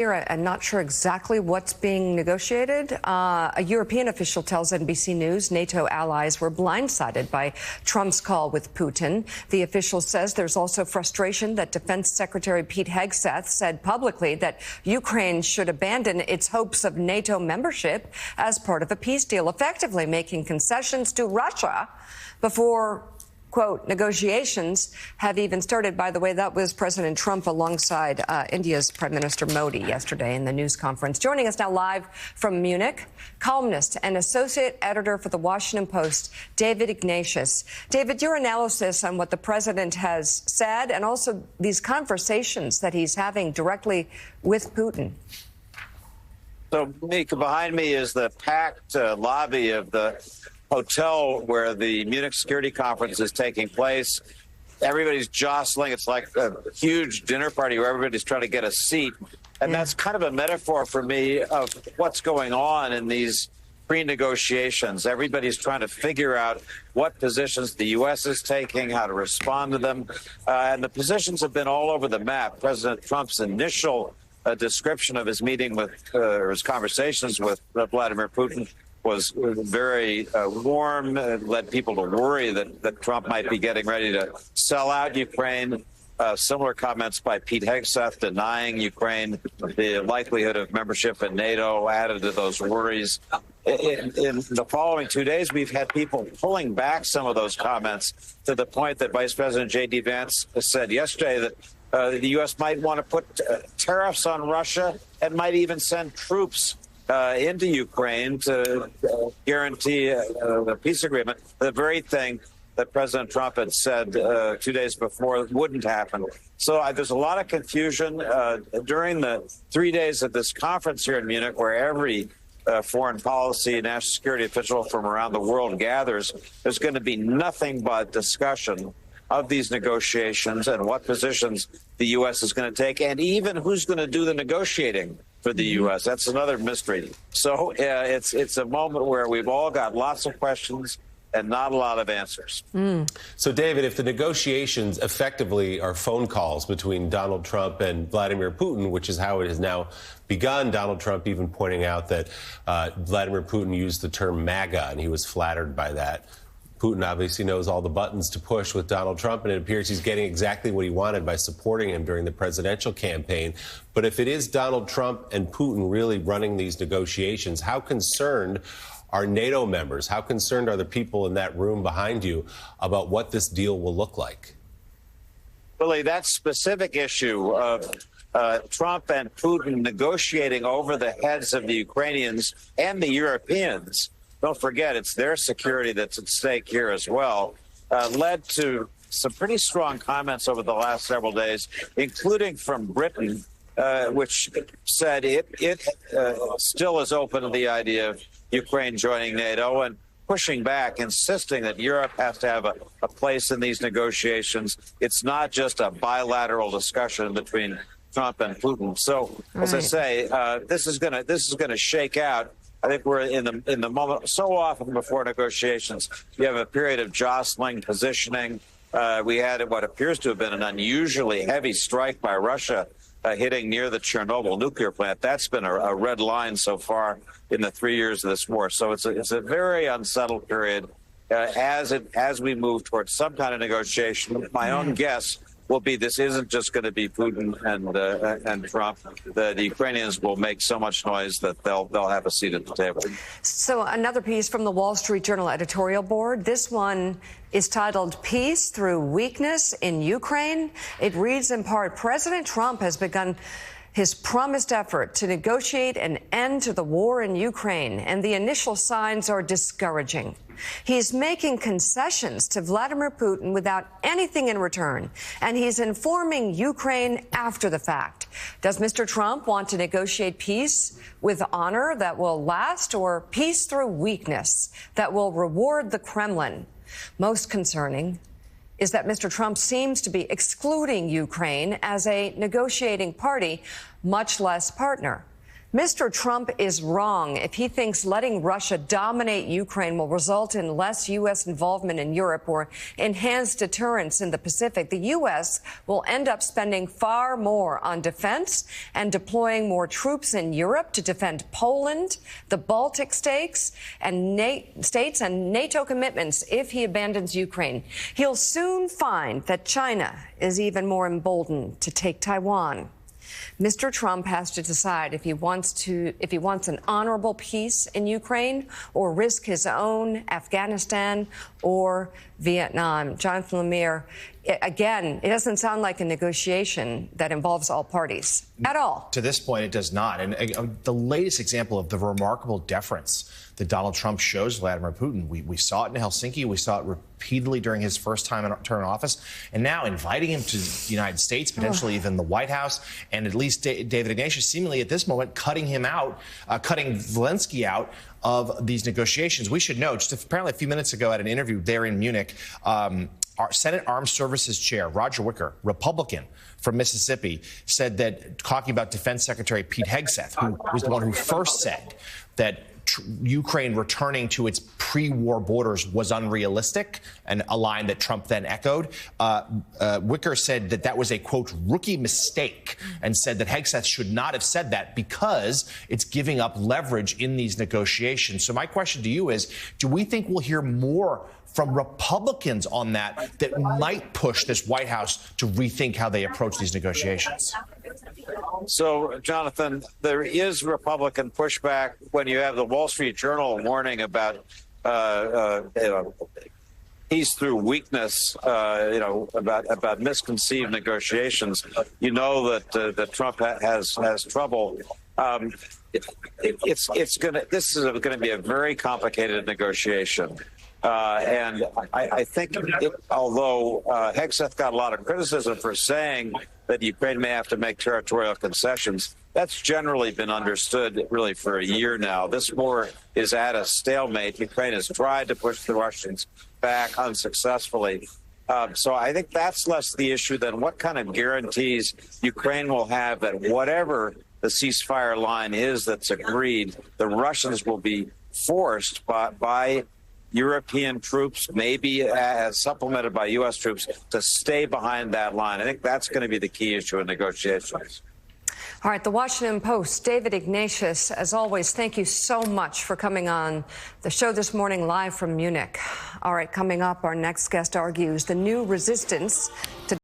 I'm not sure exactly what's being negotiated. A European official tells NBC News NATO allies were blindsided by Trump's call with Putin. The official says there's also frustration that Defense Secretary Pete Hegseth said publicly that Ukraine should abandon its hopes of NATO membership as part of a peace deal, effectively making concessions to Russia before, quote, negotiations have even started. By the way, that was President Trump alongside India's Prime Minister Modi yesterday in the news conference. Joining us now live from Munich, columnist and associate editor for the Washington Post, David Ignatius. David, your analysis on what the president has said and also these conversations that he's having directly with Putin. So, Mika, behind me is the packed lobby of the hotel where the Munich Security Conference is taking place. Everybody's jostling. It's like a huge dinner party where everybody's trying to get a seat. And that's kind of a metaphor for me of what's going on in these pre-negotiations. Everybody's trying to figure out what positions the U.S. is taking, how to respond to them. And the positions have been all over the map. President Trump's initial description of his meeting with, or his conversations with Vladimir Putin was very warm, led people to worry that Trump might be getting ready to sell out Ukraine. Similar comments by Pete Hegseth denying Ukraine the likelihood of membership in NATO added to those worries. In the following 2 days, we've had people pulling back some of those comments to the point that Vice President J.D. Vance said yesterday that the U.S. might want to put tariffs on Russia and might even send troops into Ukraine to guarantee the peace agreement, the very thing that President Trump had said 2 days before wouldn't happen. So there's a lot of confusion during the 3 days of this conference here in Munich, where every foreign policy, national security official from around the world gathers. There's going to be nothing but discussion of these negotiations and what positions the U.S. is going to take, and even who's going to do the negotiating for the U.S. That's another mystery. So it's a moment where we've all got lots of questions and not a lot of answers. So, David, if the negotiations effectively are phone calls between Donald Trump and Vladimir Putin, which is how it has now begun, Donald Trump even pointing out that Vladimir Putin used the term MAGA, and he was flattered by that. Putin obviously knows all the buttons to push with Donald Trump, and it appears he's getting exactly what he wanted by supporting him during the presidential campaign. But if it is Donald Trump and Putin really running these negotiations, how concerned are NATO members? How concerned are the people in that room behind you about what this deal will look like? Really, that specific issue of Trump and Putin negotiating over the heads of the Ukrainians and the Europeans, don't forget, it's their security that's at stake here as well, led to some pretty strong comments over the last several days, including from Britain, which said it still is open to the idea of Ukraine joining NATO and pushing back, insisting that Europe has to have a place in these negotiations. It's not just a bilateral discussion between Trump and Putin. So, as I say, this is going to shake out. I think we're in the moment. So often before negotiations, you have a period of jostling, positioning. We had what appears to have been an unusually heavy strike by Russia hitting near the Chernobyl nuclear plant. That's been a red line so far in the 3 years of this war. So it's a very unsettled period as we move towards some kind of negotiation. My own guess will be this isn't just going to be Putin and Trump. The Ukrainians will make so much noise that they'll have a seat at the table. So another piece from the Wall Street Journal editorial board. This one is titled "Peace Through Weakness in Ukraine." It reads in part, President Trump has begun his promised effort to negotiate an end to the war in Ukraine, and the initial signs are discouraging. He's making concessions to Vladimir Putin without anything in return, and he's informing Ukraine after the fact. Does Mr. Trump want to negotiate peace with honor that will last, or peace through weakness that will reward the Kremlin? Most concerning is that Mr. Trump seems to be excluding Ukraine as a negotiating party, much less partner. Mr. Trump is wrong if he thinks letting Russia dominate Ukraine will result in less U.S. involvement in Europe or enhanced deterrence in the Pacific. The U.S. will end up spending far more on defense and deploying more troops in Europe to defend Poland, the Baltic states, and NATO commitments if he abandons Ukraine. He'll soon find that China is even more emboldened to take Taiwan. Mr. Trump has to decide if he wants an honorable peace in Ukraine or risk his own Afghanistan or Vietnam. Jonathan Lemire, again, it doesn't sound like a negotiation that involves all parties at all. To this point, it does not. And the latest example of the remarkable deference that Donald Trump shows Vladimir Putin, we saw it in Helsinki. We saw it repeatedly during his first time in office. And now inviting him to the United States, potentially even the White House, and at least David Ignatius seemingly at this moment cutting him out, cutting Zelensky out of these negotiations. We should know, just apparently a few minutes ago at an interview there in Munich, our Senate Armed Services Chair, Roger Wicker, Republican from Mississippi, said that, talking about Defense Secretary Pete Hegseth, who was the one who first said that Ukraine returning to its pre-war borders was unrealistic, and a line that Trump then echoed. Wicker said that was a, quote, rookie mistake, and said that Hegseth should not have said that because it's giving up leverage in these negotiations. So my question to you is, do we think we'll hear more from Republicans on that might push this White House to rethink how they approach these negotiations? So, Jonathan, there is Republican pushback when you have the Wall Street Journal warning about peace through weakness, about misconceived negotiations. You know that Trump has trouble. This is going to be a very complicated negotiation. And I think although Hegseth got a lot of criticism for saying that Ukraine may have to make territorial concessions, that's generally been understood really for a year now. This war is at a stalemate. Ukraine has tried to push the Russians back unsuccessfully. So I think that's less the issue than what kind of guarantees Ukraine will have that whatever the ceasefire line is that's agreed, the Russians will be forced by European troops, maybe supplemented by U.S. troops, to stay behind that line. I think that's going to be the key issue in negotiations. All right, the Washington Post, David Ignatius, as always, thank you so much for coming on the show this morning live from Munich. All right, coming up, our next guest argues the new resistance to